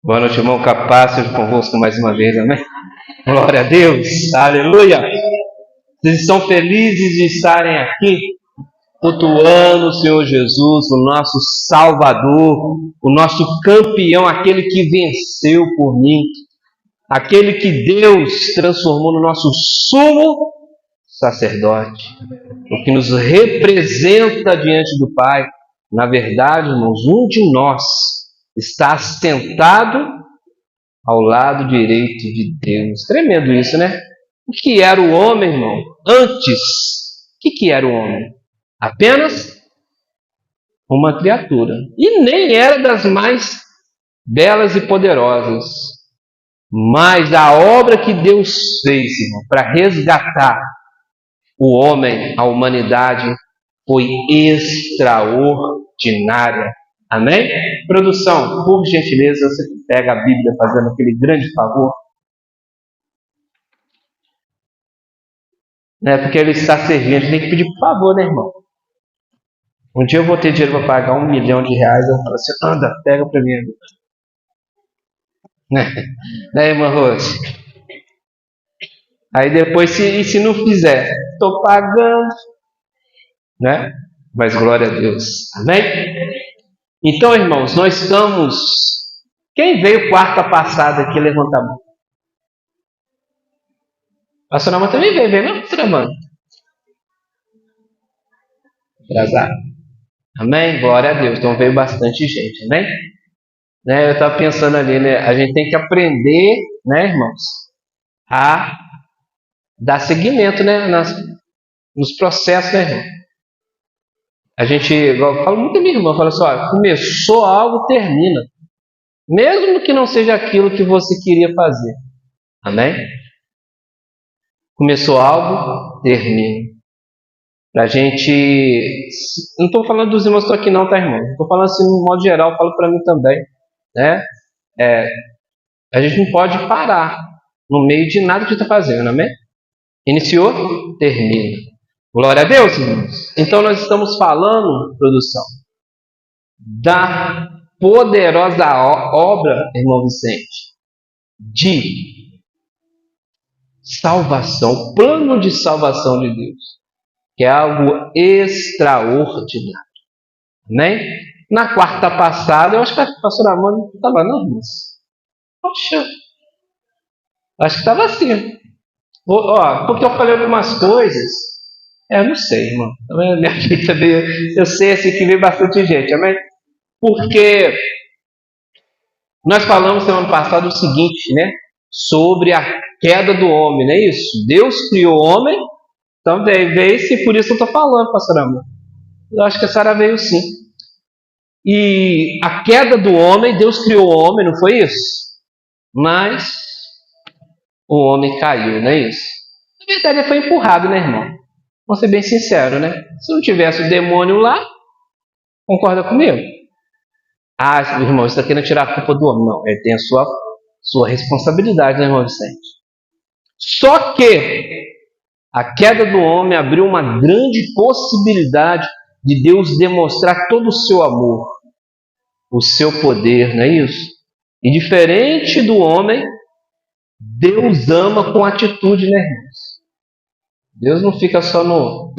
Boa noite, irmão. Capaz seja convosco mais uma vez, amém? Glória a Deus, aleluia. Vocês estão felizes de estarem aqui, cultuando o Senhor Jesus, o nosso Salvador, o nosso campeão, aquele que venceu por mim, aquele que Deus transformou no nosso sumo sacerdote, o que nos representa diante do Pai. Na verdade, irmãos, um de nós está assentado ao lado direito de Deus. Tremendo isso, né? O que era o homem, irmão? Antes, o que era o homem? Apenas uma criatura. E nem era das mais belas e poderosas. Mas a obra que Deus fez, irmão, para resgatar o homem, a humanidade, foi extraordinária. Amém? Produção, por gentileza, você pega a Bíblia fazendo aquele grande favor. Porque ele está servindo, a gente tem que pedir por favor, né, irmão? Um dia eu vou ter dinheiro para pagar R$1 milhão, eu falo assim, anda, pega para mim. Né, irmã Rose? Aí depois, se não fizer, estou pagando, né? Mas glória a Deus. Amém? Então, irmãos, nós estamos... Quem veio quarta passada aqui, levanta a mão. A pastora Amanda também veio não, pastora Amanda? Atrasado. Amém? Glória a Deus. Então veio bastante gente, amém? Eu estava pensando ali, né? A gente tem que aprender, né, irmãos, a dar seguimento, né, nos processos, né, irmão? A gente, eu falo muito com minha irmã, fala assim, ó, começou algo, termina. Mesmo que não seja aquilo que você queria fazer. Amém? Começou algo, termina. Pra gente... Não estou falando dos irmãos que estão aqui não, tá, irmão? Estou falando assim, no modo geral, falo para mim também. Né? A gente não pode parar no meio de nada que está fazendo, amém? Iniciou, termina. Glória a Deus, irmãos. Então nós estamos falando, produção, da poderosa obra, irmão Vicente, de salvação, plano de salvação de Deus, que é algo extraordinário. Amém? Na quarta passada, eu acho que a pastora Amanda não estava não, irmãos? Poxa, acho que estava assim. Porque eu falei algumas coisas. Eu não sei, irmão. Minha vida veio, eu sei assim que veio bastante gente, amém? Porque nós falamos semana passada o seguinte, né? Sobre a queda do homem, não é isso? Deus criou o homem, então veio-se, e por isso eu estou falando, pastor Amor. Eu acho que a senhora veio sim. E a queda do homem, Deus criou o homem, não foi isso? Mas o homem caiu, não é isso? Na verdade, ele foi empurrado, né, irmão? Vamos ser bem sincero, né? Se não tivesse o demônio lá, concorda comigo? Irmão, você está querendo tirar a culpa do homem. Não, ele tem a sua responsabilidade, né, irmão Vicente? Só que a queda do homem abriu uma grande possibilidade de Deus demonstrar todo o seu amor, o seu poder, não é isso? E diferente do homem, Deus ama com atitude, né, irmãos? Deus não fica só no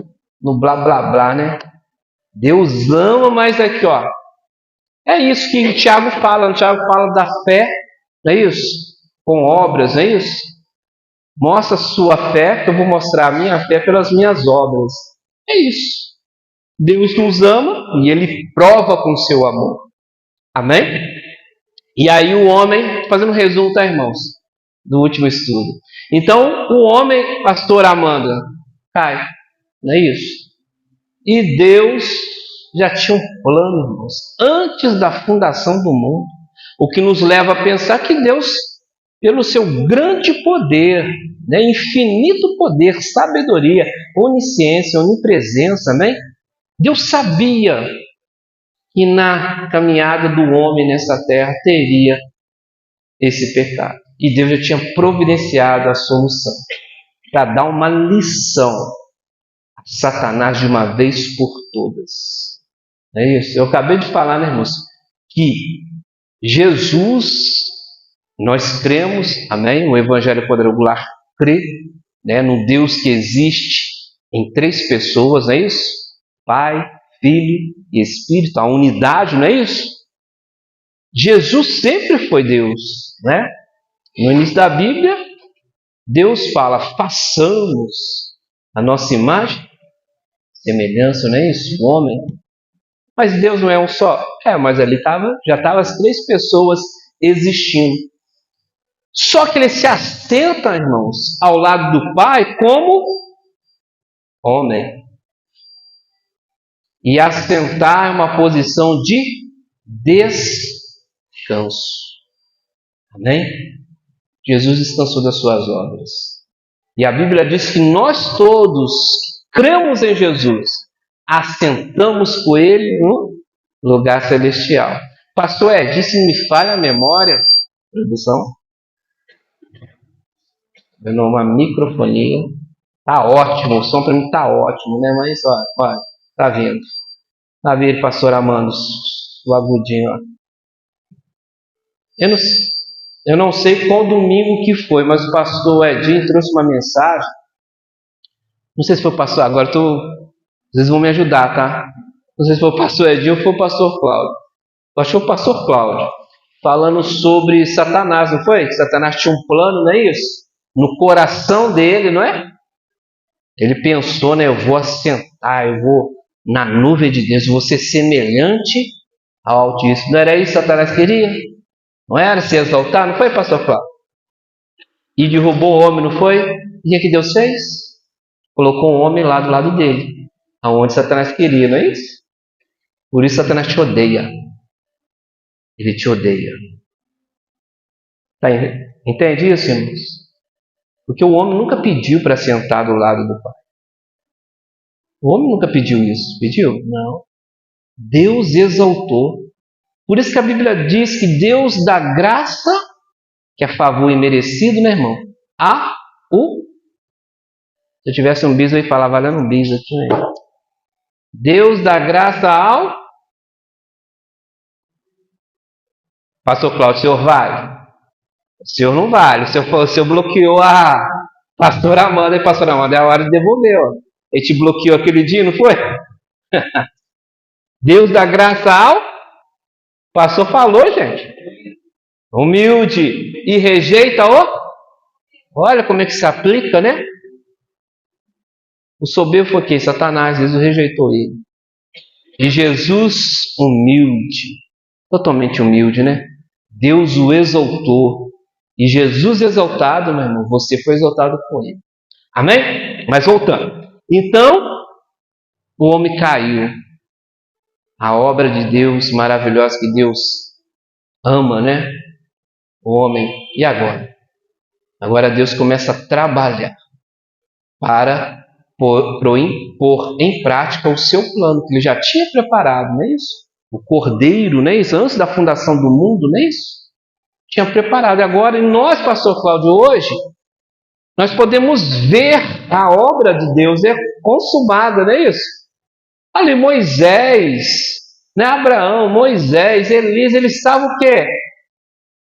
blá blá blá, né? Deus ama, mas aqui, ó. É isso que o Tiago fala. O Tiago fala da fé, não é isso? Com obras, não é isso? Mostra a sua fé, que eu vou mostrar a minha fé pelas minhas obras. É isso. Deus nos ama e Ele prova com o seu amor. Amém? E aí o homem, fazendo um resumo, tá, irmãos? Do último estudo. Então, o homem, pastor Amanda, cai. Não é isso? E Deus já tinha um plano, irmãos, antes da fundação do mundo. O que nos leva a pensar que Deus, pelo seu grande poder, né, infinito poder, sabedoria, onisciência, onipresença, né, Deus sabia que na caminhada do homem nessa terra teria esse pecado. E Deus já tinha providenciado a solução para dar uma lição a Satanás de uma vez por todas. É isso. Eu acabei de falar, né, irmãos, que Jesus Nós cremos, amém? O Evangelho quadrangular crê, né, no Deus que existe em 3 pessoas, não é isso? Pai, Filho e Espírito, a unidade, não é isso? Jesus sempre foi Deus, né? No início da Bíblia, Deus fala, façamos a nossa imagem, semelhança, não é isso? O homem. Mas Deus não é um só. Mas ali já estavam as 3 pessoas existindo. Só que ele se assenta, irmãos, ao lado do Pai como homem. E assentar é uma posição de descanso. Amém? Jesus descansou das suas obras. E a Bíblia diz que nós todos cremos em Jesus, assentamos com Ele no lugar celestial. Pastor Ed, se me falha a memória, produção, dando uma microfonia, tá ótimo, o som para mim tá ótimo, né? Mas olha, tá vendo? Tá vendo, pastor Amando, o agudinho, ó. Eu não sei qual domingo que foi, mas o pastor Edinho trouxe uma mensagem. Não sei se foi o pastor, agora vocês vão me ajudar, tá? Não sei se foi o pastor Edinho ou foi o pastor Cláudio. Eu acho que foi o pastor Cláudio, falando sobre Satanás, não foi? Que Satanás tinha um plano, não é isso? No coração dele, não é? Ele pensou, né? Eu vou assentar, eu vou na nuvem de Deus, eu vou ser semelhante ao Altíssimo. Não era isso que Satanás queria? Não era se exaltar? Não foi, pastor Cláudio? E derrubou o homem, não foi? E o que Deus fez? Colocou um homem lá do lado dele, aonde Satanás queria, não é isso? Por isso Satanás te odeia. Ele te odeia. Tá, entende isso, irmãos? Porque o homem nunca pediu para sentar do lado do Pai. O homem nunca pediu isso. Pediu? Não. Deus exaltou. Por isso que a Bíblia diz que Deus dá graça, que é favor imerecido, né, irmão? Se eu tivesse um bis, eu ia falar, valendo um bis aqui, né? Deus dá graça ao... Pastor Cláudio, o senhor vale? O senhor não vale. O senhor bloqueou a pastora Amanda. E pastora Amanda, é a hora de devolver. Ó. Ele te bloqueou aquele dia, não foi? Deus dá graça ao... O pastor falou, gente. Humilde e rejeita o... Olha como é que se aplica, né? O soberbo foi quem? Satanás. Jesus rejeitou ele. E Jesus, humilde, totalmente humilde, né? Deus o exaltou. E Jesus exaltado, meu irmão, você foi exaltado com ele. Amém? Mas voltando. Então, o homem caiu. A obra de Deus maravilhosa que Deus ama, né? O homem. E agora? Agora Deus começa a trabalhar para pôr em prática o seu plano, que ele já tinha preparado, não é isso? O Cordeiro, não é isso? Antes da fundação do mundo, não é isso? Tinha preparado. Agora, e nós, pastor Cláudio, hoje, nós podemos ver a obra de Deus consumada, não é isso? Ali Moisés, né? Abraão, Moisés, Elias, eles estavam o quê?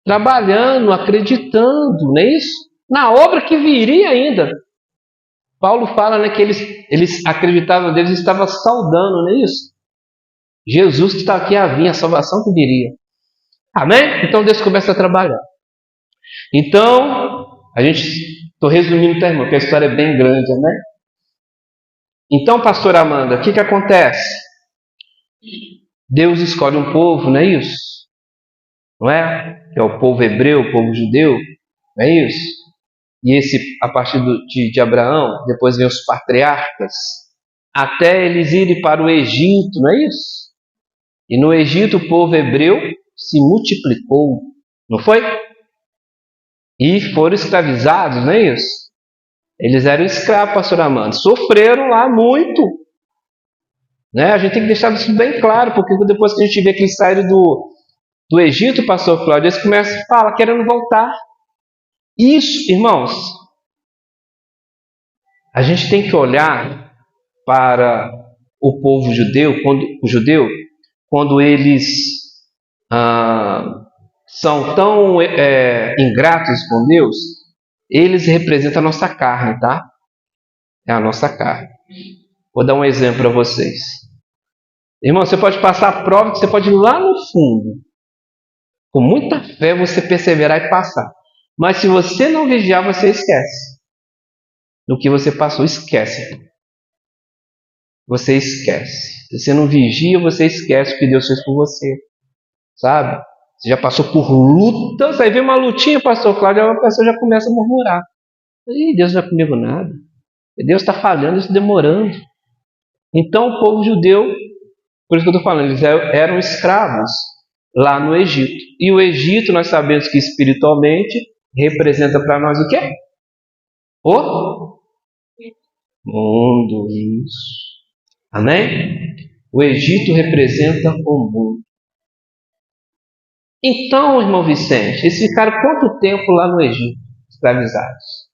Trabalhando, acreditando, não é isso? Na obra que viria ainda. Paulo fala, né, que eles acreditavam neles e estavam saudando, não é isso? Jesus que está aqui a vir, a salvação que viria. Amém? Então Deus começa a trabalhar. Então, estou resumindo, tá, irmão, porque a história é bem grande, né? Então, pastora Amanda, o que acontece? Deus escolhe um povo, não é isso? Não é? Que é o povo hebreu, o povo judeu, não é isso? E a partir de Abraão, depois vem os patriarcas, até eles irem para o Egito, não é isso? E no Egito o povo hebreu se multiplicou, não foi? E foram escravizados, não é isso? Eles eram escravos, pastor Amanda, sofreram lá muito. Né? A gente tem que deixar isso bem claro, porque depois que a gente vê que eles saíram do Egito, pastor Cláudio, eles começam a falar, querendo voltar. Isso, irmãos, a gente tem que olhar para o povo judeu, quando eles são tão ingratos com Deus, eles representam a nossa carne, tá? É a nossa carne. Vou dar um exemplo para vocês. Irmão, você pode passar a prova, que você pode ir lá no fundo. Com muita fé você perseverar e passar. Mas se você não vigiar, você esquece. Do que você passou, esquece. Você esquece. Se você não vigia, você esquece o que Deus fez por você. Sabe? Você já passou por lutas, aí vem uma lutinha, pastor Cláudio, aí a pessoa já começa a murmurar. Ih, Deus não é comigo nada. Deus está falhando, isso demorando. Então o povo judeu, por isso que eu estou falando, eles eram escravos lá no Egito. E o Egito, nós sabemos que espiritualmente representa para nós o quê? O mundo. Isso. Amém? O Egito representa o mundo. Então, irmão Vicente, eles ficaram quanto tempo lá no Egito, escravizados?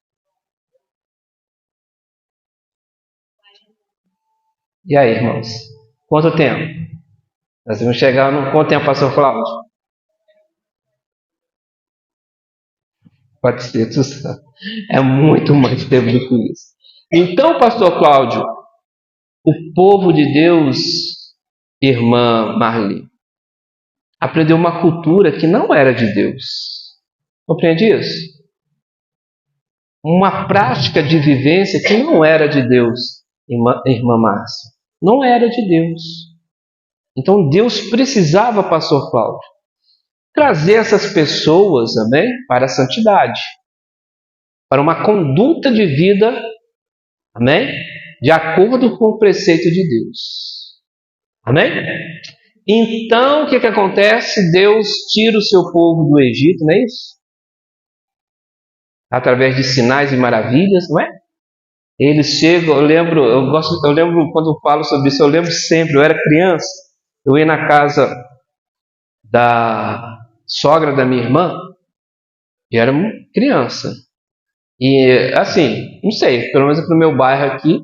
E aí, irmãos? Quanto tempo? Nós vamos chegar no quanto tempo, pastor Cláudio? Pode ser, tu sabe. É muito mais tempo do que isso. Então, pastor Cláudio, o povo de Deus, irmã Marli, aprendeu uma cultura que não era de Deus. Compreende isso? Uma prática de vivência que não era de Deus, irmã Márcia. Não era de Deus. Então Deus precisava, pastor Cláudio, trazer essas pessoas, amém, para a santidade, para uma conduta de vida, amém, de acordo com o preceito de Deus. Amém? Então, o que acontece? Deus tira o seu povo do Egito, não é isso? Através de sinais e maravilhas, não é? Eles chegam, eu lembro quando eu falo sobre isso, eu lembro sempre, eu era criança, eu ia na casa da sogra da minha irmã, e era criança. E assim, não sei, pelo menos no meu bairro aqui,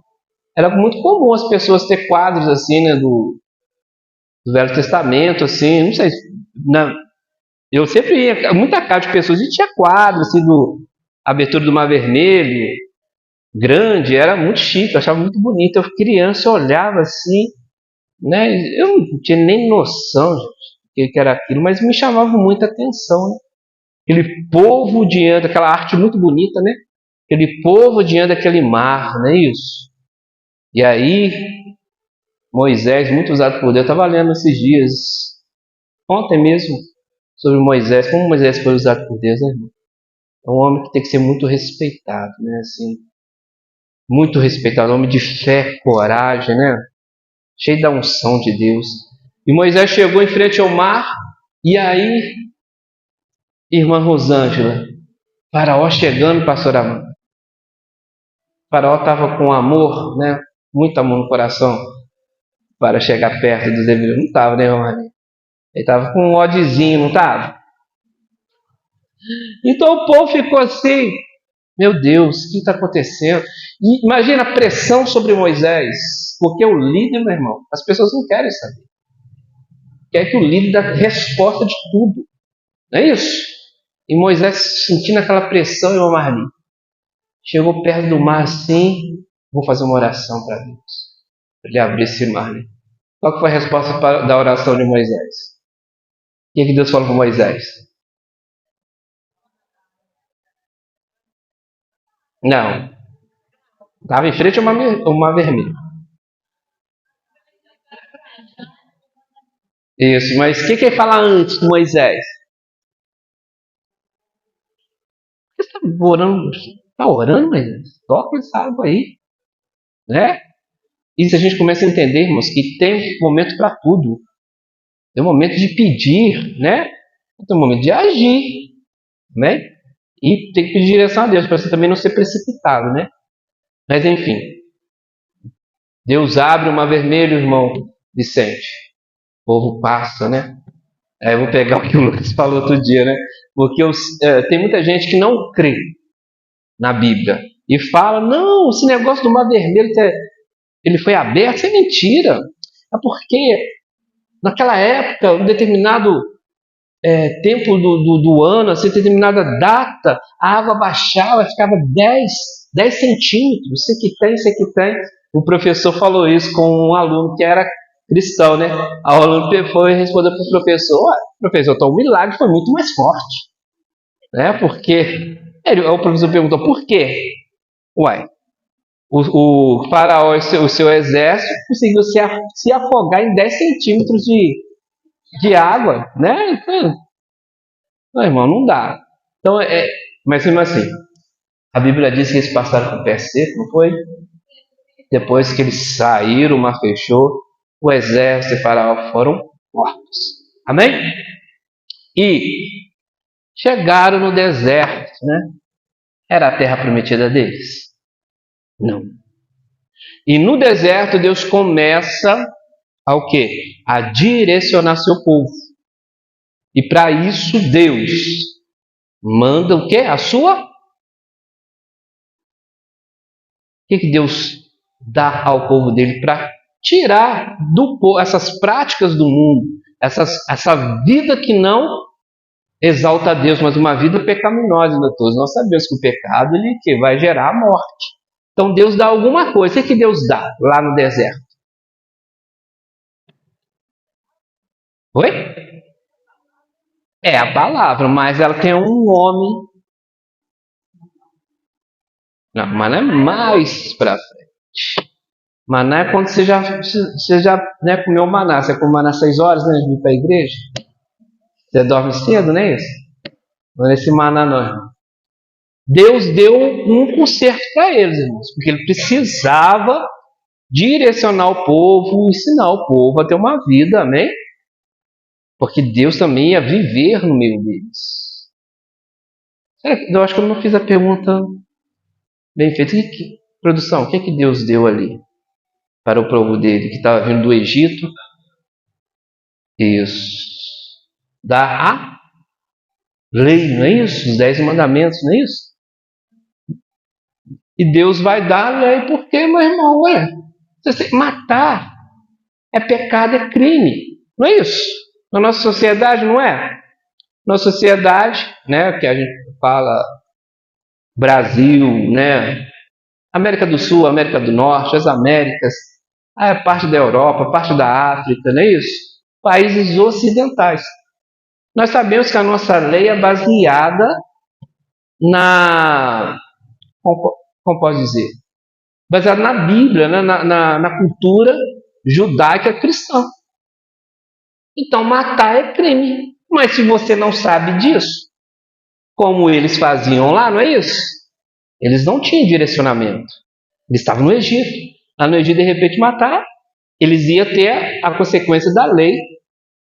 era muito comum as pessoas ter quadros assim, né, do Velho Testamento, assim, não sei, eu sempre ia, muita casa de pessoas, e tinha quadros assim, do abertura do Mar Vermelho, grande, era muito chique, eu achava muito bonito. Eu criança, eu olhava assim, né? Eu não tinha nem noção de que era aquilo, mas me chamava muita atenção, né? Aquele povo diante daquela arte muito bonita, né? Aquele povo diante daquele mar, não é isso? E aí, Moisés, muito usado por Deus, eu estava lendo esses dias, ontem mesmo, sobre Moisés, como Moisés foi usado por Deus, né, irmão? É um homem que tem que ser muito respeitado, né? Assim, muito respeitado, um homem de fé, coragem, né? Cheio da unção de Deus. E Moisés chegou em frente ao mar, e aí, irmã Rosângela, Faraó chegando, pastor Amanda. Faraó estava com amor, né? Muito amor no coração para chegar perto dos hebreus. Não estava, né, irmã? Ele estava com um ódiozinho, não estava? Então o povo ficou assim, meu Deus, o que está acontecendo? E imagina a pressão sobre Moisés, porque o líder, meu irmão, as pessoas não querem saber. Quer que o líder dê resposta de tudo. Não é isso? E Moisés sentindo aquela pressão, irmão Marli, chegou perto do mar assim, vou fazer uma oração para Deus. Para ele abrir esse mar. Né? Qual foi a resposta da oração de Moisés? O que Deus falou para Moisés? Não. Estava em frente ao mar vermelho. Isso, mas o que ele fala antes de Moisés? Você está orando? Está orando, Moisés? Toca essa água aí. Né? E se a gente começa a entender, irmãos, que tem momento para tudo. Tem momento de pedir, né? Tem momento de agir, né? E tem que pedir direção a Deus, para você também não ser precipitado, né? Mas enfim, Deus abre o mar vermelho, irmão Vicente. O povo passa, né? Eu vou pegar o que o Lucas falou outro dia, né? Porque tem muita gente que não crê na Bíblia e fala, não, esse negócio do mar vermelho ele foi aberto, isso é mentira. É porque naquela época, um determinado tempo do ano, assim, determinada data, a água baixava, ficava 10 centímetros. Você que tem, você que tem. O professor falou isso com um aluno que era cristão, né? O aluno foi responder para o professor: professor, então o milagre foi muito mais forte, né? Porque o professor perguntou: por quê? Uai, o faraó e o seu exército conseguiu se afogar em 10 centímetros de água, né? Então, não, irmão, não dá. Então, mas mesmo assim, a Bíblia diz que eles passaram com o pé seco, não foi? Depois que eles saíram, o mar fechou, o exército e Faraó foram mortos. Amém? E chegaram no deserto, né? Era a terra prometida deles? Não. E no deserto Deus começa ao quê? A direcionar seu povo. E para isso Deus manda o quê? A sua? O que Deus dá ao povo dele para tirar do povo essas práticas do mundo, essa vida que não exalta a Deus, mas uma vida pecaminosa. Todos nós sabemos que o pecado que vai gerar a morte. Então Deus dá alguma coisa. O que Deus dá lá no deserto? Oi? É a palavra, mas ela tem um nome. Não, maná é mais para frente. Maná é quando você já né, comeu maná. Você come maná às 6 horas, né, de ir para a igreja. Você dorme cedo, não é isso? Não é esse maná, não. Deus deu um conserto para eles, irmãos, porque ele precisava direcionar o povo, ensinar o povo a ter uma vida, amém? Porque Deus também ia viver no meio deles. Eu acho que eu não fiz a pergunta bem feita. Produção, o que Deus deu ali para o povo dele, que estava vindo do Egito? Isso. Dar a lei, não é isso? Os 10 mandamentos, não é isso? E Deus vai dar a lei, porque, meu irmão, matar é pecado, é crime. Não é isso? Na nossa sociedade, não é? Na sociedade, né, que a gente fala Brasil, né, América do Sul, América do Norte, as Américas, parte da Europa, parte da África, não é isso? Países ocidentais. Nós sabemos que a nossa lei é baseada como posso dizer? Baseada na Bíblia, né, na cultura judaica cristã. Então, matar é crime. Mas se você não sabe disso, como eles faziam lá, não é isso? Eles não tinham direcionamento. Eles estavam no Egito. Lá no Egito, de repente, matar, eles iam ter a consequência da lei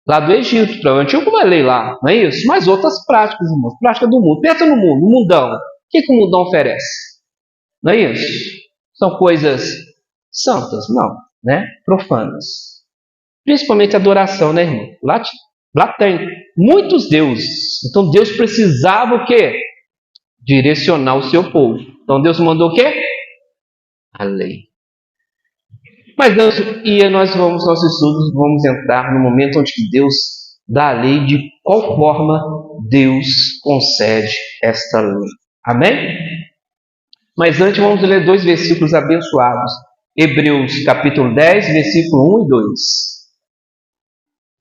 lá do Egito. Provavelmente tinha alguma lei lá, não é isso? Mas outras práticas, irmãos. Prática do mundo. Pensa no mundo, no mundão. O que o mundão oferece? Não é isso? São coisas santas? Não, né? Profanas. Principalmente adoração, né, irmão? Lá tem muitos deuses. Então Deus precisava o quê? Direcionar o seu povo. Então Deus mandou o quê? A lei. Mas nós nossos estudos, vamos entrar no momento onde Deus dá a lei, de qual forma Deus concede esta lei. Amém? Mas antes vamos ler 2 versículos abençoados. Hebreus capítulo 10, versículo 1 e 2.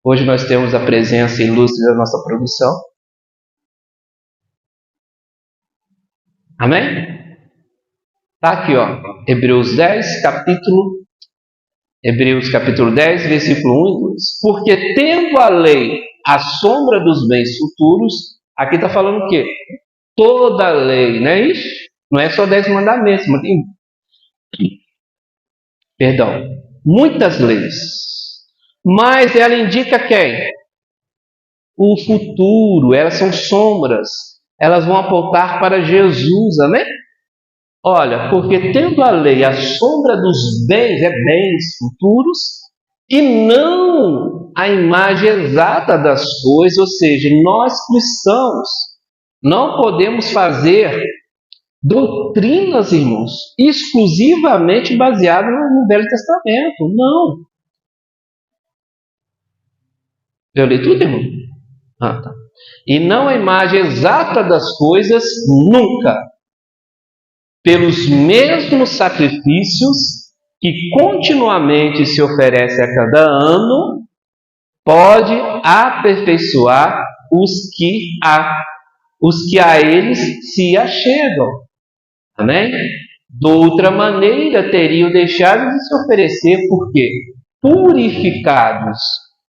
Hoje nós temos a presença ilustre da nossa produção. Amém? Está aqui, ó. Hebreus capítulo 10, versículo 1 e 2. Porque tendo a lei a sombra dos bens futuros, aqui está falando o quê? Toda a lei, não é isso? Não é só 10 mandamentos, mas tem muitas leis. Mas ela indica quem? O futuro. Elas são sombras. Elas vão apontar para Jesus, amém? Olha, porque tendo a lei a sombra dos bens, bens futuros, e não a imagem exata das coisas, ou seja, nós cristãos não podemos fazer doutrinas, irmãos, exclusivamente baseadas no Velho Testamento. Não. Eu li tudo, irmão? Ah, tá. E não a imagem exata das coisas, nunca, pelos mesmos sacrifícios que continuamente se oferece a cada ano, pode aperfeiçoar os que a eles se achegam. Amém? De outra maneira, teriam deixado de se oferecer, porque purificados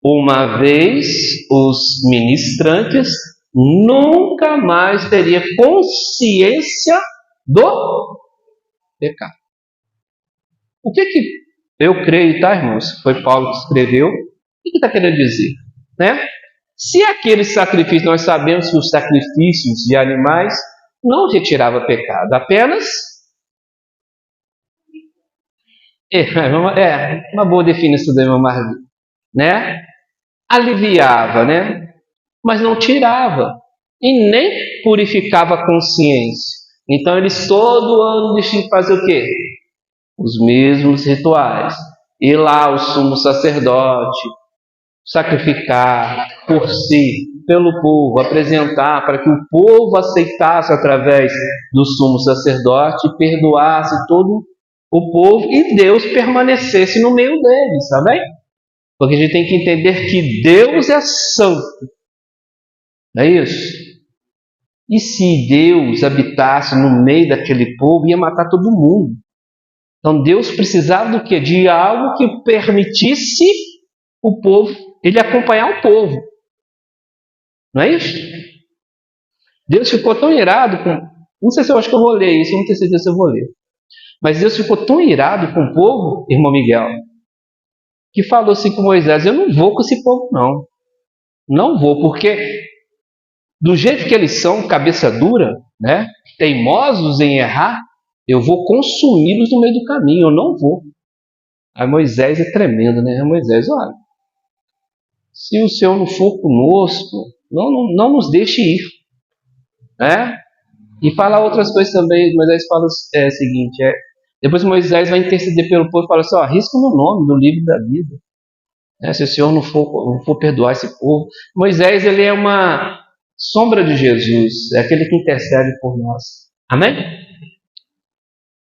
uma vez os ministrantes, nunca mais teria consciência do pecado. O que eu creio, tá, irmãos? Foi Paulo que escreveu. O que está querendo dizer? Né? Se aquele sacrifício, nós sabemos que os sacrifícios de animais não retirava pecado, apenas uma boa definição do irmão Marli, né? Aliviava, né? Mas não tirava e nem purificava a consciência. Então eles todo ano deixam de fazer o quê? Os mesmos rituais. Ir lá o sumo sacerdote, sacrificar por si, pelo povo, apresentar para que o povo aceitasse através do sumo sacerdote e perdoasse todo o povo e Deus permanecesse no meio deles, tá bem? Porque a gente tem que entender que Deus é santo, não é isso? E se Deus habitasse no meio daquele povo, ia matar todo mundo. Então Deus precisava do quê? De algo que permitisse o povo, ele acompanhar o povo. Não é isso? Deus ficou tão irado com... Não sei se eu acho que eu vou ler isso, não tenho certeza se eu vou ler. Mas Deus ficou tão irado com o povo, irmão Miguel, que falou assim com Moisés: eu não vou com esse povo não. Não vou, porque do jeito que eles são, cabeça dura, né? Teimosos em errar, eu vou consumi-los no meio do caminho, eu não vou. Aí Moisés é tremendo, né? Moisés, olha, se o Senhor não for conosco, não nos deixe ir. Né? E fala outras coisas também. Moisés fala o seguinte, depois Moisés vai interceder pelo povo e fala assim, arrisca o meu nome no livro da vida. Se o Senhor não for perdoar esse povo. Moisés, ele é uma sombra de Jesus, é aquele que intercede por nós. Amém?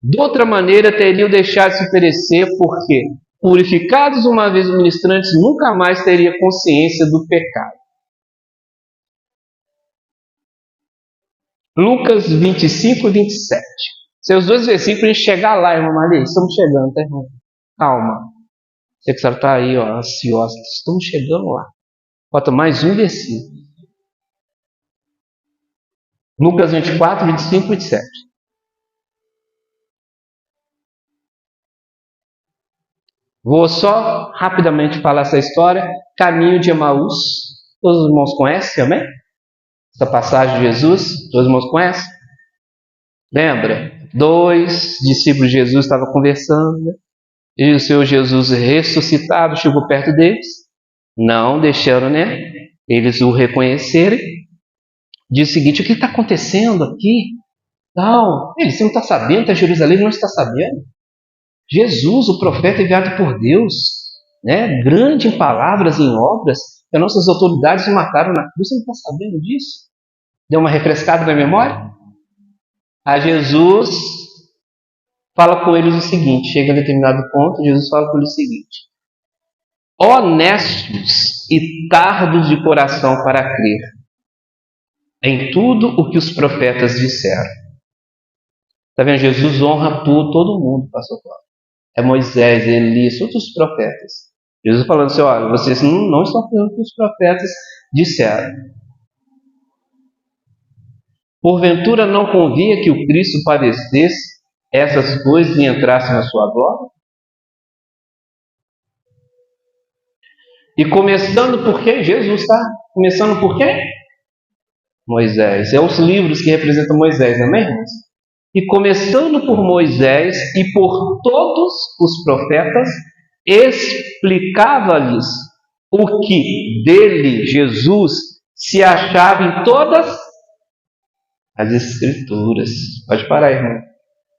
De outra maneira, teriam deixado de se oferecer, porque purificados uma vez os ministrantes, nunca mais teria consciência do pecado. Lucas 25 e 27. Seus dois versículos, a gente chegar lá, irmã Maria. Estamos chegando, tá, irmão? Calma. Você que está aí, ansiosa. Estamos chegando lá. Falta mais um versículo. Lucas 24, 25 e 27. Vou só rapidamente falar essa história. Caminho de Emaús. Todos os irmãos conhecem, amém? Essa passagem de Jesus, todos os irmãos conhecem? Lembra? 2 discípulos de Jesus estavam conversando, e o Senhor Jesus ressuscitado chegou perto deles, não deixaram, né, eles o reconhecerem. Diz o seguinte: o que está acontecendo aqui? Não, você não está sabendo, está em Jerusalém, não está sabendo. Jesus, o profeta enviado por Deus, né, grande em palavras e em obras, que as nossas autoridades o mataram na cruz, você não está sabendo disso? Deu uma refrescada na memória? A Jesus fala com eles o seguinte, chega a determinado ponto, Jesus fala com eles o seguinte: honestos e tardos de coração para crer em tudo o que os profetas disseram. Está vendo? Jesus honra todo mundo, pastor Cláudio. É Moisés, Elias, todos os profetas. Jesus falando assim, olha, vocês não estão fazendo o que os profetas disseram. Porventura não convinha que o Cristo padecesse essas coisas e entrasse na sua glória? E começando por quê? Jesus está começando por quê? Moisés. É os livros que representam Moisés, amém, irmãos? E começando por Moisés e por todos os profetas, explicava-lhes o que dele, Jesus, se achava em todas as Escrituras. Pode parar, irmão.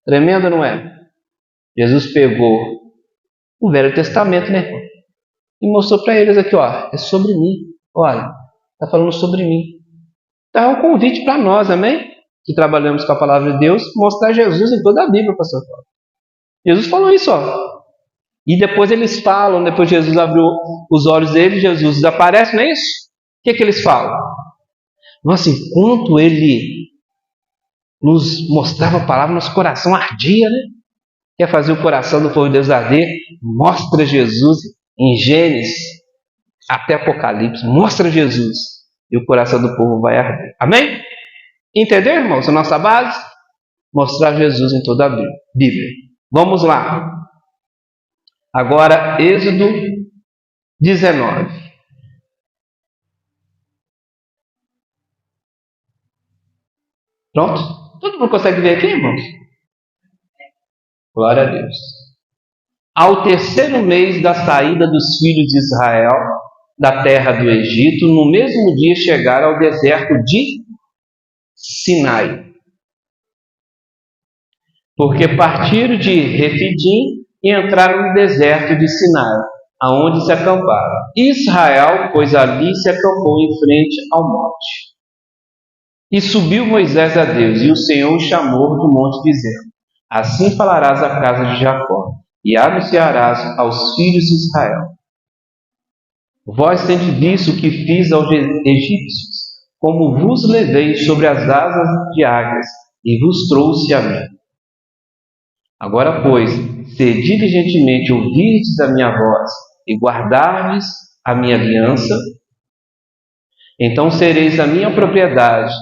Tremendo, não é? Jesus pegou o Velho Testamento, né, irmão? E mostrou para eles aqui, ó, é sobre mim. Olha, Está falando sobre mim. Então é um convite para nós, amém? Que trabalhamos com a palavra de Deus, mostrar Jesus em toda a Bíblia, pastor Paulo. Jesus falou isso, ó. E depois eles falam, depois Jesus abriu os olhos deles, Jesus desaparece, não é isso? O que eles falam? Nossa, enquanto ele nos mostrava a palavra, nosso coração ardia, né? Quer fazer o coração do povo de Deus arder? Mostra Jesus em Gênesis até Apocalipse. Mostra Jesus e o coração do povo vai arder. Amém? Entendeu, irmãos? A nossa base? Mostrar Jesus em toda a Bíblia. Vamos lá. Agora, Êxodo 19. Pronto? Todo mundo consegue ver aqui, irmãos? Glória a Deus. Ao terceiro mês da saída dos filhos de Israel da terra do Egito, no mesmo dia chegaram ao deserto de Sinai. Porque partiram de Refidim e entraram no deserto de Sinai, aonde se acamparam. Israel, pois ali se acampou em frente ao monte. E subiu Moisés a Deus, e o Senhor o chamou do monte, dizendo: assim falarás à casa de Jacó, e anunciarás aos filhos de Israel: vós tendes visto o que fiz aos egípcios, como vos levei sobre as asas de águias, e vos trouxe a mim. Agora, pois, se diligentemente ouvirdes a minha voz, e guardardes a minha aliança, então sereis a minha propriedade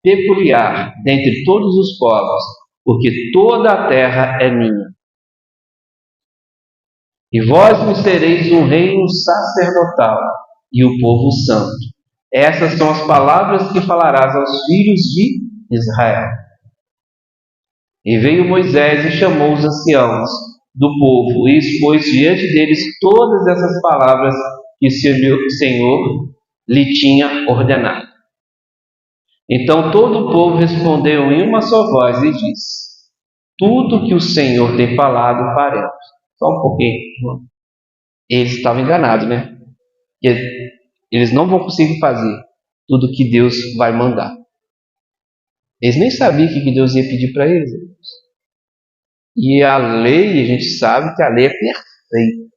peculiar dentre todos os povos, porque toda a terra é minha. E vós me sereis um reino sacerdotal e o povo santo. Essas são as palavras que falarás aos filhos de Israel. E veio Moisés e chamou os anciãos do povo e expôs diante deles todas essas palavras que o Senhor lhe tinha ordenado. Então todo o povo respondeu em uma só voz e disse: tudo que o Senhor tem falado faremos. Só um pouquinho. Eles estavam enganados, né? Eles não vão conseguir fazer tudo que Deus vai mandar. Eles nem sabiam o que Deus ia pedir para eles. E a lei, a gente sabe que a lei é perfeita.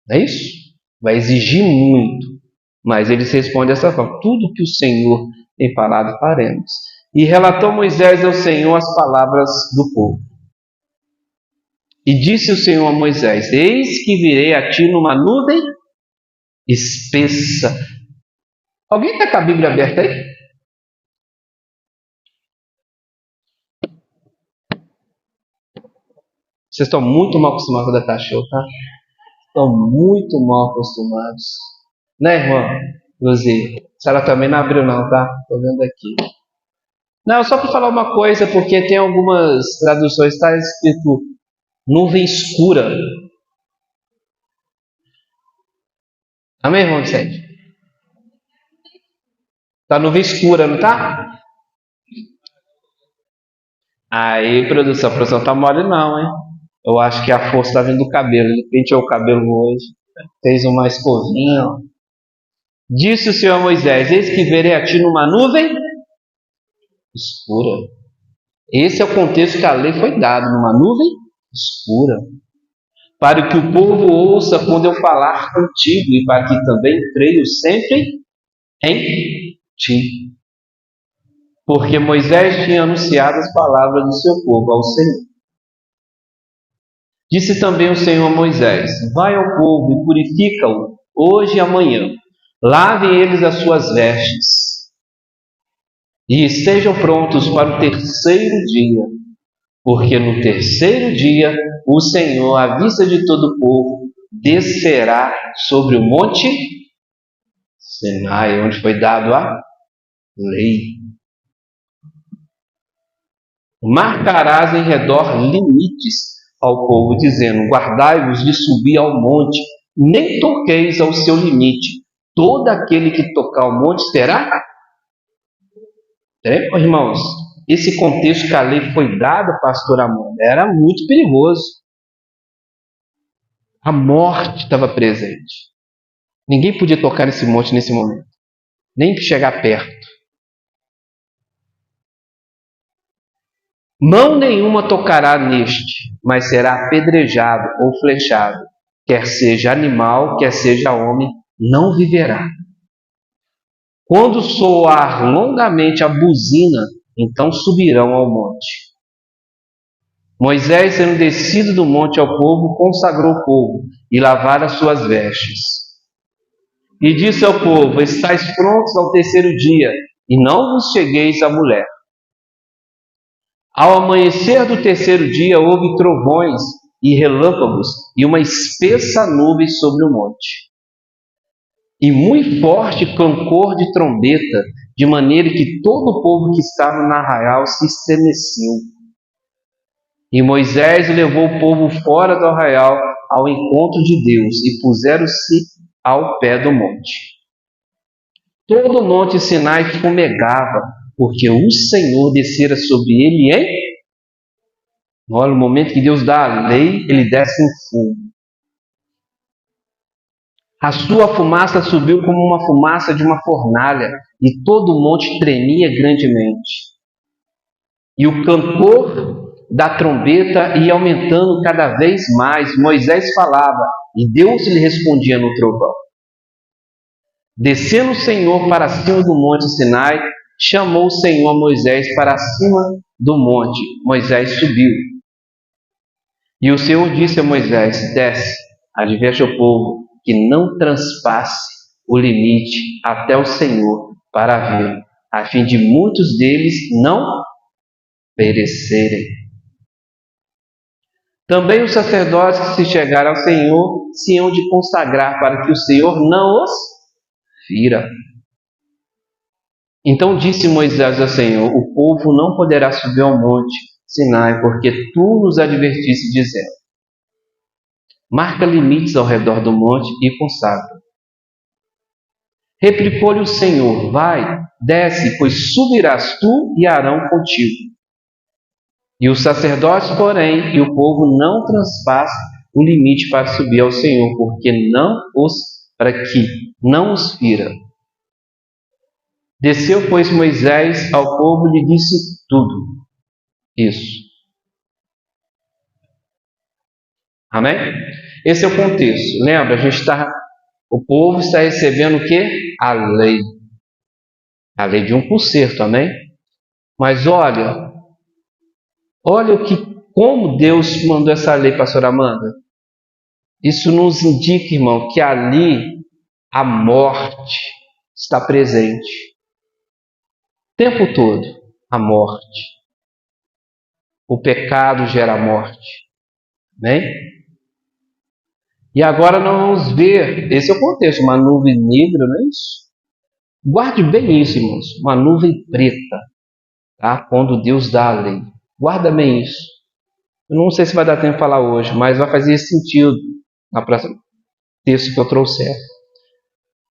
Não é isso? Vai exigir muito. Mas eles respondem dessa forma: tudo que o Senhor tem falado faremos. E relatou Moisés ao Senhor as palavras do povo. E disse o Senhor a Moisés: eis que virei a ti numa nuvem espessa. Alguém está com a Bíblia aberta aí? Vocês estão muito mal acostumados com o cachorro, tá? Estão muito mal acostumados. Né, irmã? Luzia? A senhora também não abriu não, tá? Estou vendo aqui. Não, só para falar uma coisa, porque tem algumas traduções, está escrito nuvem escura. Amém, irmão Vicente? Está nuvem escura, não tá? Aí, produção, a produção tá mole não, hein? Eu acho que a força está vindo do cabelo. Ele penteou o cabelo hoje, fez uma escovinha. Disse o Senhor a Moisés: eis que verei a ti numa nuvem escura. Esse é o contexto que a lei foi dada, numa nuvem escura, para que o povo ouça quando eu falar contigo, e para que também creio sempre em ti. Porque Moisés tinha anunciado as palavras do seu povo ao Senhor. Disse também o Senhor a Moisés: vai ao povo e purifica-o hoje e amanhã. Lavem eles as suas vestes e estejam prontos para o terceiro dia, porque no terceiro dia o Senhor, à vista de todo o povo, descerá sobre o monte Sinai, onde foi dado a lei. Marcarás em redor limites ao povo, dizendo: guardai-vos de subir ao monte, nem toqueis ao seu limite. Todo aquele que tocar ao monte será. Irmãos, esse contexto que a lei foi dada, pastor Amanda, era muito perigoso. A morte estava presente. Ninguém podia tocar nesse monte nesse momento. nem chegar perto. Mão nenhuma tocará neste, mas será apedrejado ou flechado. Quer seja animal, quer seja homem, não viverá. Quando soar longamente a buzina, então subirão ao monte. Moisés, sendo descido do monte ao povo, consagrou o povo e lavara as suas vestes. E disse ao povo: estáis prontos ao terceiro dia, e não vos chegueis à mulher. Ao amanhecer do terceiro dia, houve trovões e relâmpagos e uma espessa nuvem sobre o monte. E muito forte clangor de trombeta, de maneira que todo o povo que estava no arraial se estremeceu. E Moisés levou o povo fora do arraial ao encontro de Deus, e puseram-se ao pé do monte. Todo o monte Sinai fumegava, porque o Senhor descera sobre ele em... Olha, no momento que Deus dá a lei, ele desce em fogo. A sua fumaça subiu como uma fumaça de uma fornalha, e todo o monte tremia grandemente. E o clangor da trombeta ia aumentando cada vez mais. Moisés falava, e Deus lhe respondia no trovão. Descendo o Senhor para cima do monte Sinai, chamou o Senhor Moisés para cima do monte. Moisés subiu. E o Senhor disse a Moisés: desce, adverte ao povo que não transpasse o limite até o Senhor para vê-lo, a fim de muitos deles não perecerem. Também os sacerdotes que se chegaram ao Senhor se hão de consagrar para que o Senhor não os fira. Então disse Moisés ao Senhor: o povo não poderá subir ao monte Sinai, porque tu nos advertiste dizendo: marca limites ao redor do monte e consagra. Replicou-lhe o Senhor: vai, desce, pois subirás tu e Arão contigo. E os sacerdotes, porém, e o povo não transpassam o limite para subir ao Senhor, para que não os fira. Desceu, pois, Moisés ao povo e lhe disse tudo isso. Amém? Esse é o contexto. Lembra, o povo está recebendo o quê? A lei. A lei de um conserto, amém? Mas olha como Deus mandou essa lei, pastor Amanda. Isso nos indica, irmão, que ali a morte está presente. O tempo todo, a morte. O pecado gera morte. Amém? E agora nós vamos ver, esse é o contexto, uma nuvem negra, não é isso? Guarde bem isso, irmãos, uma nuvem preta, tá? Quando Deus dá a lei. Guarda bem isso. Eu não sei se vai dar tempo de falar hoje, mas vai fazer sentido na próxima texto que eu trouxer.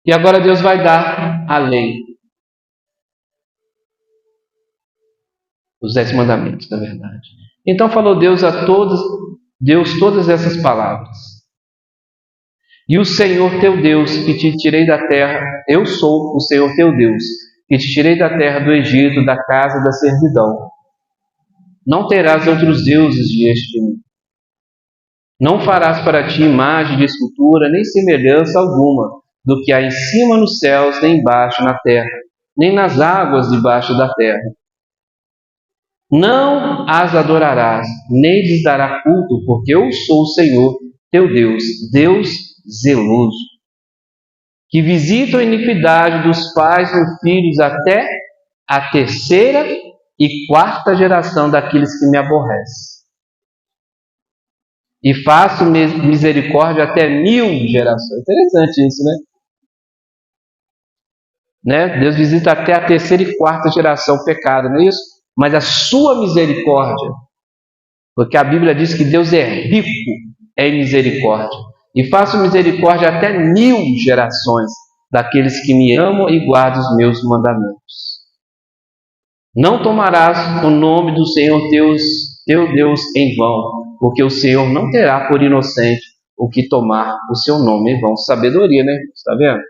E agora Deus vai dar a lei. Os 10 mandamentos, na verdade. Então falou Deus todas essas palavras. E o Senhor teu Deus, que te tirei da terra, eu sou o Senhor teu Deus, que te tirei da terra do Egito, da casa da servidão. Não terás outros deuses diante de mim. Não farás para ti imagem de escultura, nem semelhança alguma do que há em cima nos céus, nem embaixo na terra, nem nas águas debaixo da terra. Não as adorarás, nem lhes dará culto, porque eu sou o Senhor teu Deus, Deus zeloso, que visita a iniquidade dos pais nos filhos até a terceira e quarta geração daqueles que me aborrecem. E faço misericórdia até 1000 gerações. Interessante isso, né? Deus visita até a terceira e quarta geração o pecado, não é isso? Mas a sua misericórdia, porque a Bíblia diz que Deus é rico em misericórdia. E faço misericórdia até 1000 gerações daqueles que me amam e guardam os meus mandamentos. Não tomarás o nome do Senhor teu Deus em vão, porque o Senhor não terá por inocente o que tomar o seu nome em vão. Sabedoria, né? Está vendo?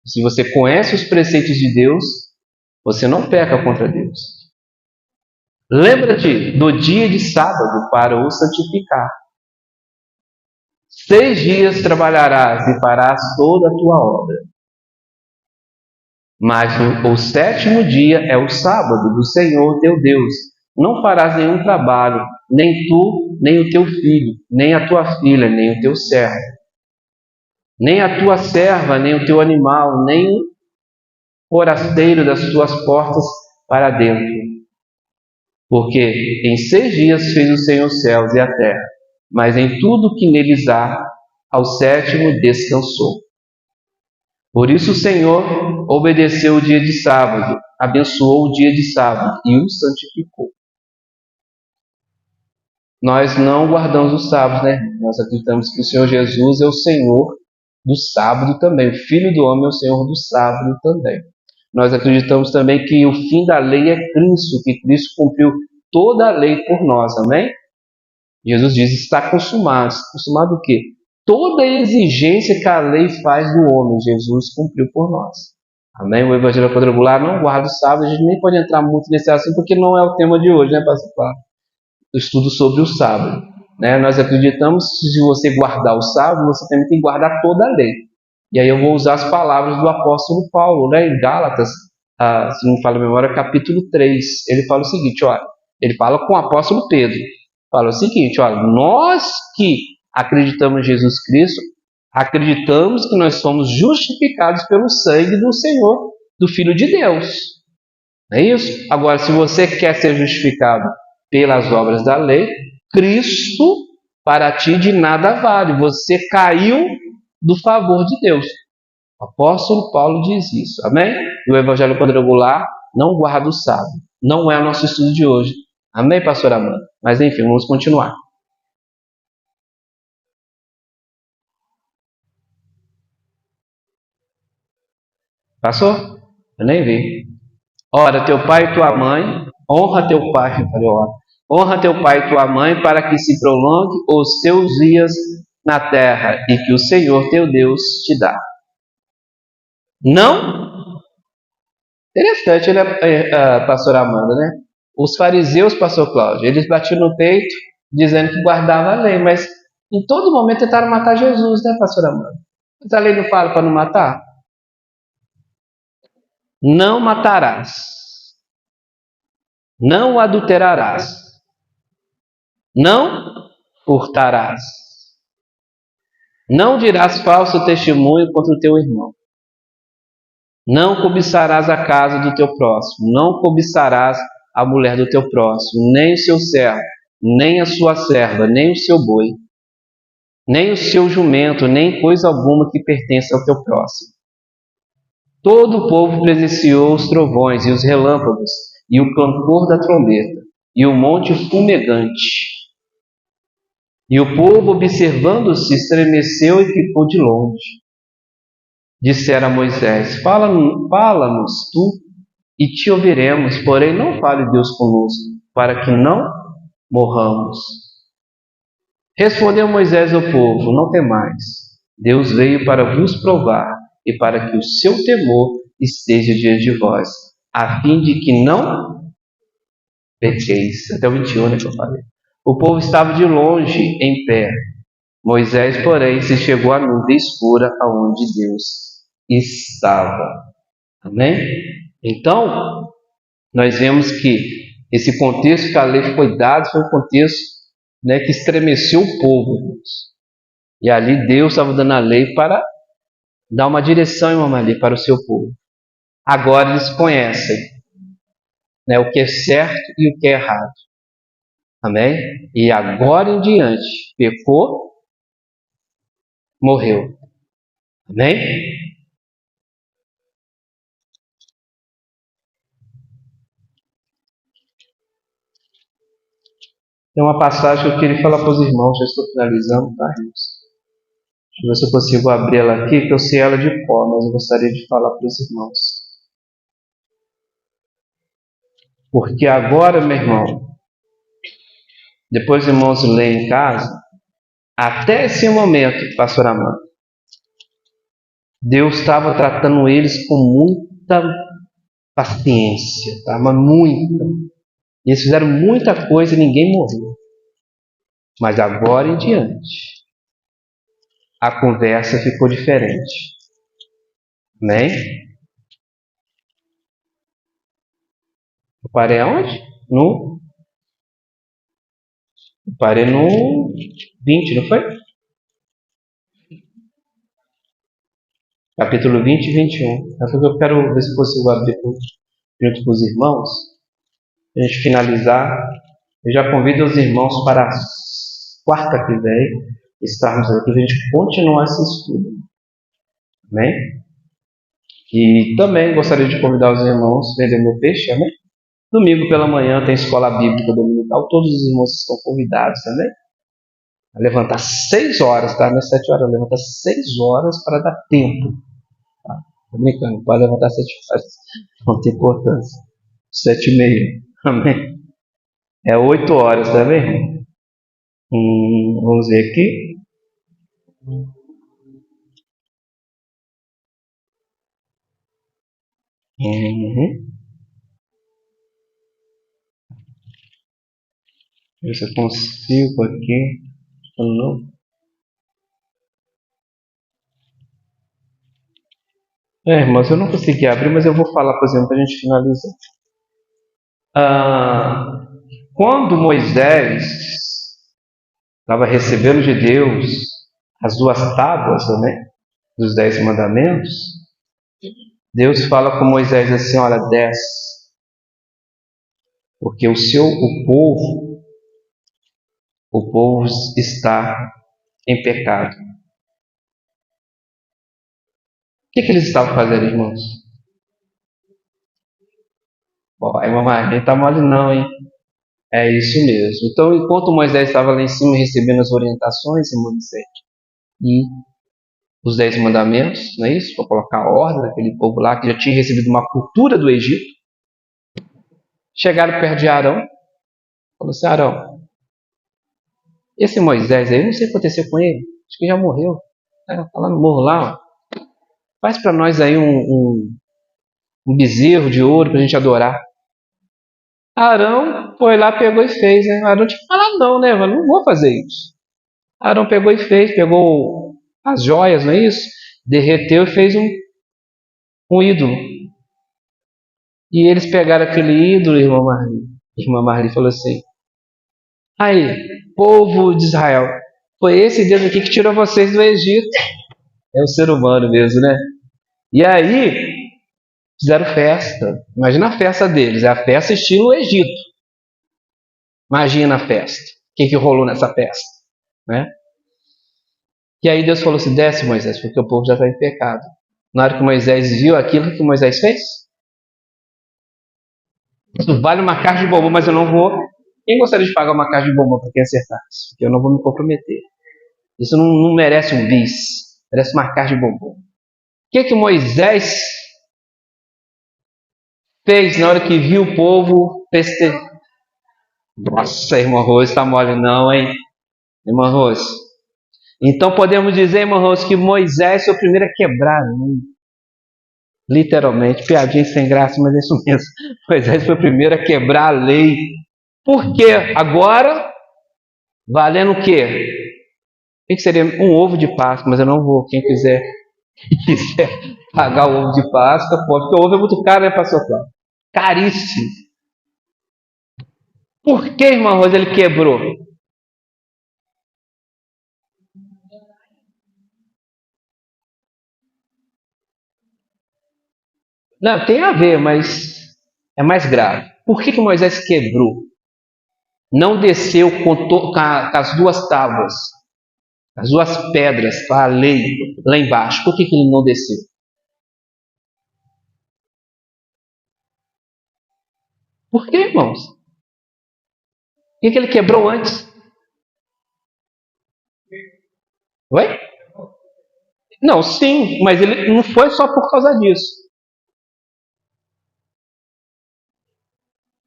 Se você conhece os preceitos de Deus, você não peca contra Deus. Lembra-te do dia de sábado para o santificar. 6 dias trabalharás e farás toda a tua obra. Mas o 7º dia é o sábado do Senhor teu Deus. Não farás nenhum trabalho, nem tu, nem o teu filho, nem a tua filha, nem o teu servo, nem a tua serva, nem o teu animal, nem o forasteiro das tuas portas para dentro. Porque em 6 dias fez o Senhor os céus e a terra, mas em tudo que neles há, ao 7º descansou. Por isso o Senhor obedeceu o dia de sábado, abençoou o dia de sábado e o santificou. Nós não guardamos os sábados, né? Nós acreditamos que o Senhor Jesus é o Senhor do sábado também. O Filho do Homem é o Senhor do sábado também. Nós acreditamos também que o fim da lei é Cristo, que Cristo cumpriu toda a lei por nós, amém? Jesus diz, está consumado. Consumado o quê? Toda a exigência que a lei faz do homem, Jesus cumpriu por nós. Amém? O Evangelho Quadrangular não guarda o sábado, a gente nem pode entrar muito nesse assunto, porque não é o tema de hoje, né, pastor Paulo? O estudo sobre o sábado. Né? Nós acreditamos que se você guardar o sábado, você também tem que guardar toda a lei. E aí eu vou usar as palavras do apóstolo Paulo, né? Em Gálatas, se não me falha a memória, capítulo 3. Ele fala o seguinte, olha, ele fala com o apóstolo Pedro. Fala o seguinte, olha, nós que acreditamos em Jesus Cristo, acreditamos que nós somos justificados pelo sangue do Senhor, do Filho de Deus. Não é isso? Agora, se você quer ser justificado pelas obras da lei, Cristo para ti de nada vale. Você caiu do favor de Deus. O apóstolo Paulo diz isso. Amém? E o Evangelho Quadrangular não guarda o sábado. Não é o nosso estudo de hoje. Amém, pastor Amanda? Mas enfim, vamos continuar. Passou? Eu nem vi. Ora, teu pai e tua mãe, honra teu pai, honra teu pai e tua mãe para que se prolongue os teus dias na terra e que o Senhor teu Deus te dá. Não? Interessante, né, pastor Amanda, né? Os fariseus, pastor Cláudio, eles batiam no peito dizendo que guardavam a lei, mas em todo momento tentaram matar Jesus, né, pastor Amanda? Mas a lei não fala para não matar? Não matarás. Não adulterarás. Não furtarás. Não dirás falso testemunho contra o teu irmão. Não cobiçarás a casa do teu próximo. Não cobiçarás a mulher do teu próximo, nem o seu servo, nem a sua serva, nem o seu boi, nem o seu jumento, nem coisa alguma que pertença ao teu próximo. Todo o povo presenciou os trovões e os relâmpagos, e o clangor da trombeta, e o monte fumegante. E o povo, observando-se, estremeceu e ficou de longe. Disseram a Moisés, fala-nos tu, e te ouviremos, porém não fale Deus conosco, para que não morramos. Respondeu Moisés ao povo, não temais, Deus veio para vos provar, e para que o seu temor esteja diante de vós, a fim de que não pequeis. Até o 21, né, que eu falei. O povo estava de longe, em pé. Moisés, porém, se chegou à nuvem escura aonde Deus estava. Amém? Então, nós vemos que esse contexto que a lei foi dada foi um contexto, né, que estremeceu o povo. E ali Deus estava dando a lei para dar uma direção e uma maneira para o seu povo. Agora eles conhecem, né, o que é certo e o que é errado. Amém? E agora em diante, pecou, morreu. Amém? Tem uma passagem que eu queria falar para os irmãos, já estou finalizando, tá, irmãos? Deixa eu ver se eu consigo abrir ela aqui, que eu sei ela de cor, mas eu gostaria de falar para os irmãos. Porque agora, meu irmão, depois os irmãos leem em casa, até esse momento, pastor Amanda, Deus estava tratando eles com muita paciência, tá? Mas muita. Eles fizeram muita coisa e ninguém morreu. Mas agora em diante, a conversa ficou diferente. Né? Eu parei aonde? Eu parei no 20, não foi? Capítulo 20 e 21. É porque eu quero ver se consigo abrir junto com os irmãos. Para a gente finalizar. Eu já convido os irmãos para a quarta que vem estarmos aqui para a gente continuar esse estudo. Amém? E também gostaria de convidar os irmãos a vender meu peixe, amém? Domingo pela manhã tem escola bíblica dominical, todos os irmãos estão convidados também. A levantar 6 horas, tá? Não é 7 horas, levanta 6 horas para dar tempo. Tá? Tô brincando, pode levantar 7 horas, não tem importância. 7h30, amém? É 8 horas, tá vendo? Vamos ver aqui. Ver se eu consigo aqui. Não. Irmãos, eu não consegui abrir, mas eu vou falar, por exemplo, para a gente finalizar. Quando Moisés estava recebendo de Deus as 2 tábuas, né, dos 10 mandamentos, Deus fala com Moisés assim: olha, desce, porque o povo está em pecado. O que eles estavam fazendo, irmãos? A irmã Maria está mole não, hein? É isso mesmo. Então, enquanto Moisés estava lá em cima recebendo as orientações, irmão Vicente, e os 10 mandamentos, não é isso? Para colocar a ordem daquele povo lá, que já tinha recebido uma cultura do Egito, chegaram perto de Arão, falou assim: Arão, esse Moisés aí, não sei o que aconteceu com ele, acho que já morreu. Está lá no morro lá, ó. Faz para nós aí um bezerro de ouro para a gente adorar. Arão foi lá, pegou e fez, né? Arão tinha que falar não, né? Eu não vou fazer isso. Arão pegou e fez, pegou as joias, não é isso? Derreteu e fez um ídolo. E eles pegaram aquele ídolo, irmã Marli falou assim: aí, povo de Israel, foi esse Deus aqui que tirou vocês do Egito. É o ser humano mesmo, né? E aí, fizeram festa. Imagina a festa deles, é a festa estilo Egito. Imagina a festa. O que rolou nessa festa? Né? E aí Deus falou assim: desce, Moisés, porque o povo já está em pecado. Na hora que Moisés viu aquilo, o que Moisés fez? Isso vale uma caixa de bombom, mas eu não vou. Quem gostaria de pagar uma caixa de bombom para quem acertasse? Porque eu não vou me comprometer. Isso não merece um bis, merece uma caixa de bombom. O que Moisés fez na hora que viu o povo festejar? Nossa, irmão Rose, está mole não, hein? Irmão Rose. Então podemos dizer, irmão Rose, que Moisés foi o primeiro a quebrar a lei. Literalmente, piadinha sem graça, mas é isso mesmo. Moisés foi o primeiro a quebrar a lei. Por quê? Agora, valendo o quê? O que seria um ovo de Páscoa? Mas eu não vou. Quem quiser pagar o ovo de Páscoa, pode, porque o ovo é muito caro, né, pastor Cláudio? Caríssimo. Por que, irmão Rosa, ele quebrou? Não, tem a ver, mas é mais grave. Por que Moisés quebrou? Não desceu com as 2 tábuas, as 2 pedras para a lei lá embaixo. Por que ele não desceu? Por que, irmãos? Por que ele quebrou antes? Oi? Não, sim, mas ele não foi só por causa disso.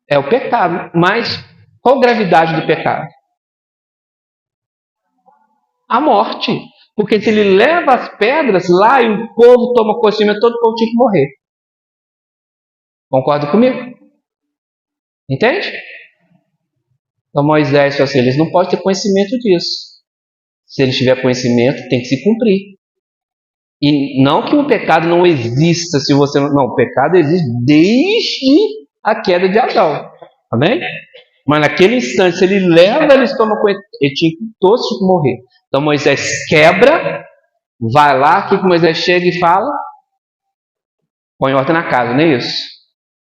É o pecado. Mas qual a gravidade do pecado? A morte. Porque se ele leva as pedras lá e o povo toma conhecimento, todo o povo tinha que morrer. Concorda comigo? Entende? Então Moisés falou assim, eles não podem ter conhecimento disso. Se eles tiverem conhecimento, tem que se cumprir. E não que o pecado não exista se você não... Não, o pecado existe desde a queda de Adão. Amém? Mas naquele instante, se ele leva, eles tomam conhecimento. Todos tinham que morrer. Então Moisés quebra, vai lá, o que Moisés chega e fala? Põe ordem na casa, não é isso?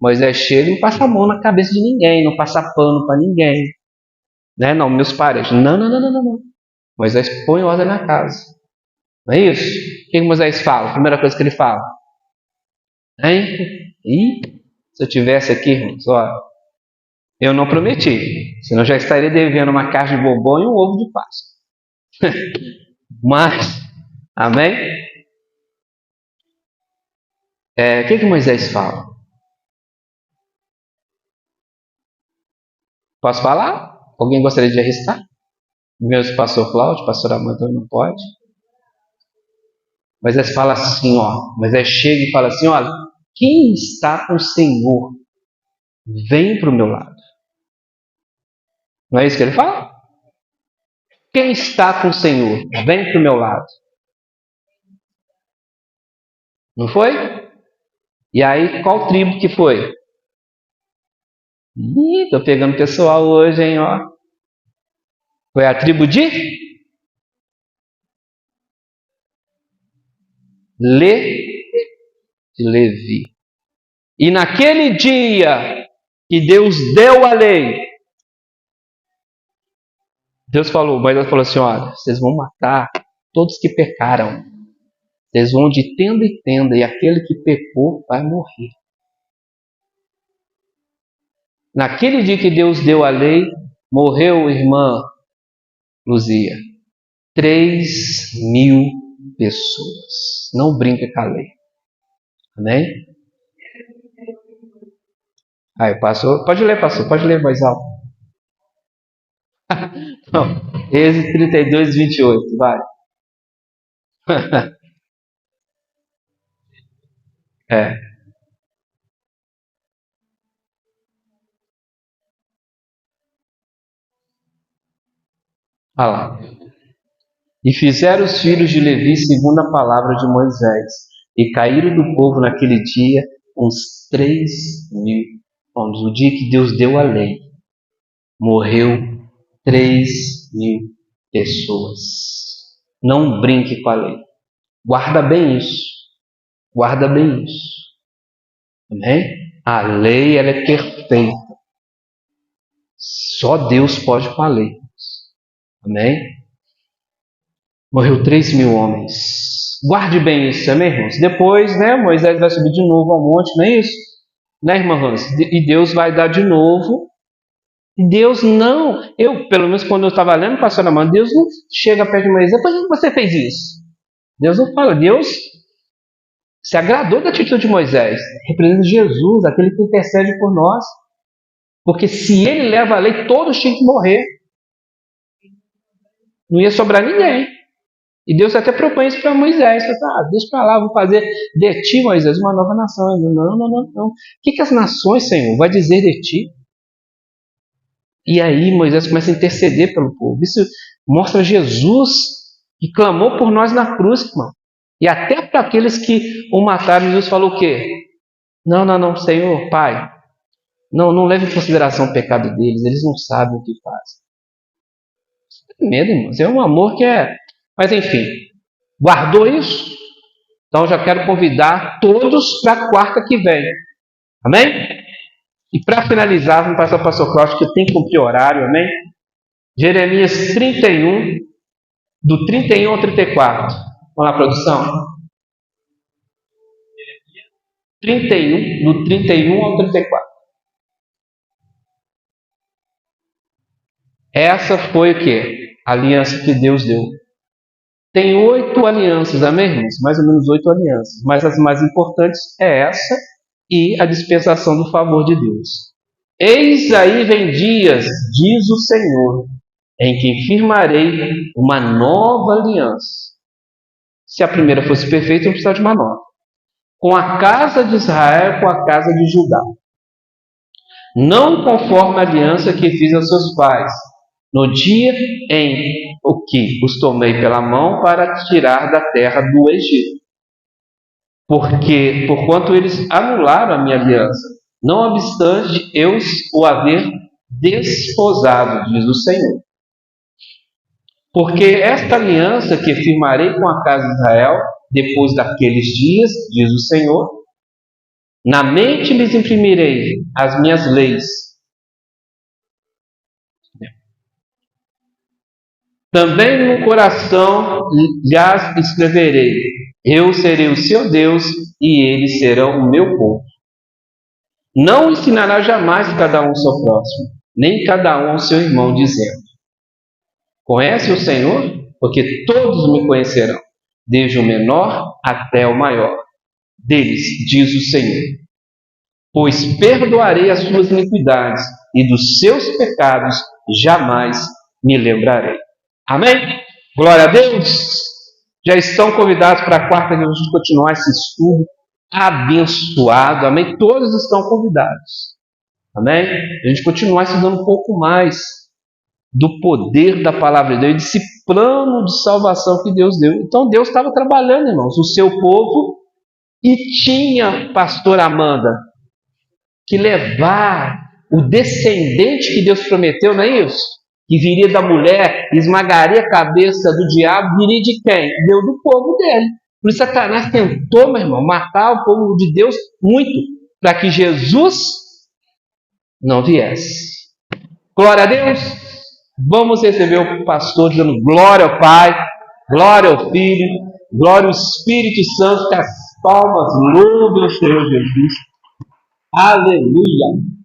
Moisés chega e não passa a mão na cabeça de ninguém, não passa pano para ninguém. Né? Não, meus parentes. Não. Moisés põe ordem na casa. Não é isso? O que Moisés fala? A primeira coisa que ele fala. Hein? E se eu tivesse aqui, irmãos, olha, eu não prometi. Senão eu já estaria devendo uma caixa de bombom e um ovo de Páscoa. Mas, amém? O que Moisés fala? Posso falar? Alguém gostaria de arriscar? Meus pastor Cláudio, pastor Amanda não pode. Moisés fala assim, ó. Moisés chega e fala assim, olha, quem está com o Senhor, vem para o meu lado. Não é isso que ele fala? Quem está com o Senhor, vem para o meu lado. Não foi? E aí, qual tribo que foi? Tô pegando pessoal hoje, hein, ó. Foi a tribo de Levi. E naquele dia que Deus deu a lei, Deus falou assim, olha, vocês vão matar todos que pecaram. Vocês vão de tenda em tenda, e aquele que pecou vai morrer. Naquele dia que Deus deu a lei, morreu, irmã Luzia, 3.000 pessoas. Não brinca com a lei. Amém? Aí, pastor, pode ler mais alto. Não, Êxodo 32, 28, vai. Olha lá. E fizeram os filhos de Levi segundo a palavra de Moisés, e caíram do povo naquele dia uns 3.000 homens. O dia que Deus deu a lei, morreu 3.000 pessoas. Não brinque com a lei. Guarda bem isso. Guarda bem isso. Amém? A lei, ela é perfeita. Só Deus pode com a lei. Amém? Morreu 3.000 homens. Guarde bem isso, amém, irmãos? Depois, né, Moisés vai subir de novo ao monte, não é isso? Né, irmã Hans? E Deus vai dar de novo. E Deus não... pelo menos quando eu estava lendo, pastor Amanda, Deus não chega perto de Moisés. Por que você fez isso? Deus não fala. Deus se agradou da atitude de Moisés. Representa Jesus, aquele que intercede por nós. Porque se ele leva a lei, todos tinham que morrer. Não ia sobrar ninguém. E Deus até propõe isso para Moisés. Deixa para lá, vou fazer de ti, Moisés, uma nova nação. Não. O que as nações, Senhor, vai dizer de ti? E aí Moisés começa a interceder pelo povo. Isso mostra Jesus que clamou por nós na cruz, irmão. E até para aqueles que o mataram, Jesus falou o quê? Não, Senhor, Pai, não leve em consideração o pecado deles, eles não sabem o que fazem. Tem medo, irmãos, é um amor que é... Mas enfim, guardou isso? Então já quero convidar todos para a quarta que vem. Amém? E para finalizar, vamos passar para o pastor Cláudio, que eu tenho que cumprir horário, amém? Jeremias 31, do 31 ao 34. Vamos lá, produção. 31, do 31 ao 34. Essa foi o quê? A aliança que Deus deu. Tem 8 alianças, amém, irmãos? Mais ou menos 8 alianças. Mas as mais importantes é essa e a dispensação do favor de Deus. Eis aí vem dias, diz o Senhor, em que firmarei uma nova aliança Se a primeira fosse perfeita, não precisava de uma nova. Com a casa de Israel, com a casa de Judá. Não conforme a aliança que fiz aos seus pais, no dia em o que os tomei pela mão para tirar da terra do Egito. Porque, porquanto eles anularam a minha aliança, não obstante eu o haver desposado, diz o Senhor. Porque esta aliança que firmarei com a casa de Israel, depois daqueles dias, diz o Senhor, na mente lhes imprimirei as minhas leis. Também no coração lhes escreverei. Eu serei o seu Deus e eles serão o meu povo. Não ensinará jamais cada um ao seu próximo, nem cada um ao seu irmão, dizendo: conhece o Senhor? Porque todos me conhecerão, desde o menor até o maior. Deles, diz o Senhor. Pois perdoarei as suas iniquidades e dos seus pecados jamais me lembrarei. Amém? Glória a Deus! Já estão convidados para a quarta que a gente continuar esse estudo abençoado. Amém? Todos estão convidados. Amém? A gente continuar estudando um pouco mais do poder da palavra de Deus, desse plano de salvação que Deus deu. Então Deus estava trabalhando, irmãos, o seu povo, e tinha, pastor Amanda, que levar o descendente que Deus prometeu, não é isso? Que viria da mulher, esmagaria a cabeça do diabo, viria de quem? Deu do povo dele. Por isso Satanás tentou, meu irmão, matar o povo de Deus muito, para que Jesus não viesse. Glória a Deus! Vamos receber o pastor dizendo glória ao Pai, glória ao Filho, glória ao Espírito Santo, que as palmas louvem o Senhor Jesus. Aleluia!